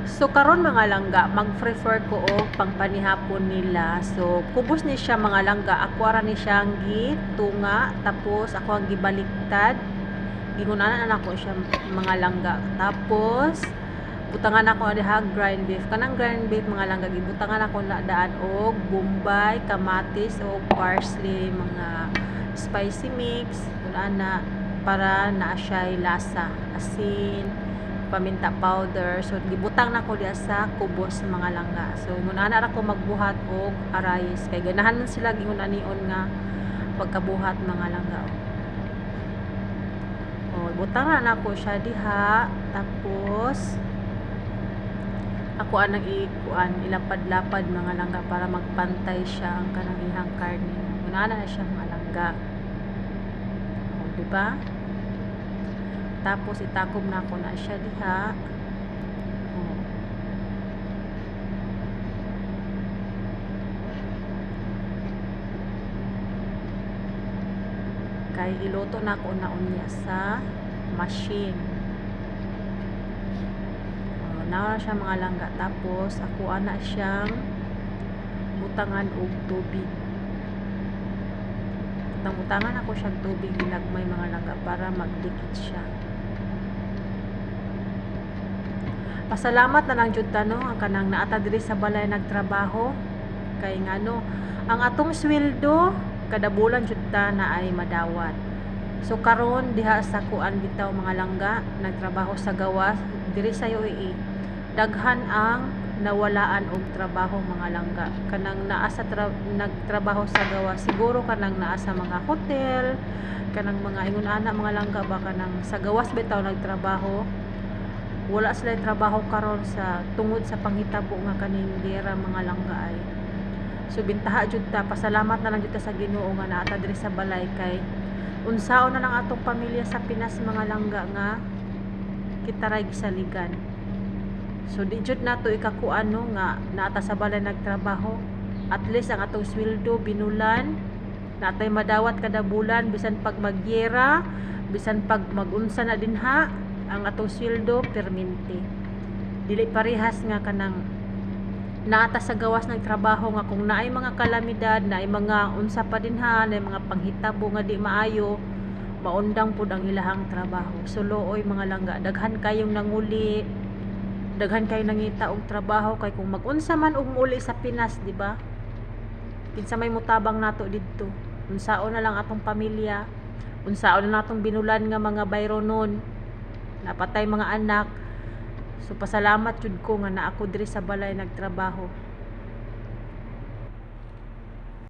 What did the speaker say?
So karon mga langga, mag-prefer ko og pangpanihapon nila. So kubos ni siya mga langga, ako ra ni siyang gitunga tapos ako ang gibaliktad. Gingunanan ako siya mga langga. Tapos butangan ako diha grind beef. Kanang grind beef mga langga, gibutangan ako na daan og bombay, kamatis o parsley, mga spicy mix, ana para naa siya'y lasa, asin, paminta powder. So gibutang nako diha sa kubos mga langga. So ngunana ra ko magbuhat og arayes kay ganahan man sila gingon anion nga pagkabuhat mga langga. Butang na nako siya diha tapos ako anang ilapad-lapad mga langga para magpantay siya ang kanang ihang karne. Ngunana na siya mga langga. Diba? Tapos itakom na ako na siya diha. Kay iluto na ako na unya sa machine. Na siya mga langga. Tapos ako ana siyang butangan og tubig. Butangan ako siyang tubig ilagmay mga langga para magdikit siya. Pasalamat na lang jud ta no ang kanang naata diri sa balay nagtrabaho kay ngano ang atong sweldo kada bulan jud ta na ay madawat. So karon diha sa kuan bitaw mga langga nagtrabaho sa gawas diri sa UAE daghan ang nawalaan og trabaho mga langga. Kanang naa sa nagtrabaho sa gawas siguro kanang naa sa mga hotel, kanang mga ingon ana mga langga ba kanang sa gawas bitaw nagtrabaho. Wala sila trabaho karon sa tungod sa panghitabo nga kaning dira mga langga ay. So bintaha jud ta, pasalamat na lang jud ta sa Ginoo nga naata diri sa balay kay unsaon na lang atong pamilya sa Pinas mga langga nga kita ray gisaligan. So di jud nato ikakuan no nga naata sa balay nagtrabaho. At least ang atong sweldo binulan, natay madawat kada bulan bisan pag magyera, bisan pag magunsa na dinha, ang atong sweldo permente. Dili parehas nga kanang naata sa gawas ng trabaho nga kung naay mga kalamidad, naay mga unsa pa dinha, naay mga panghitabo nga di maayo, maundang pud ang ilahang trabaho. So looy mga langga, daghan kayong nanguli, daghan kay nangita og trabaho kay kung mag-unsa man og muli sa Pinas, di ba? Kinsa may mutabang nato didto. Unsaon na lang atong pamilya, unsaon na natong binulan nga mga bayronon, napatay mga anak. So pasalamat jud ko nga naa ko diri sa balay nagtrabaho.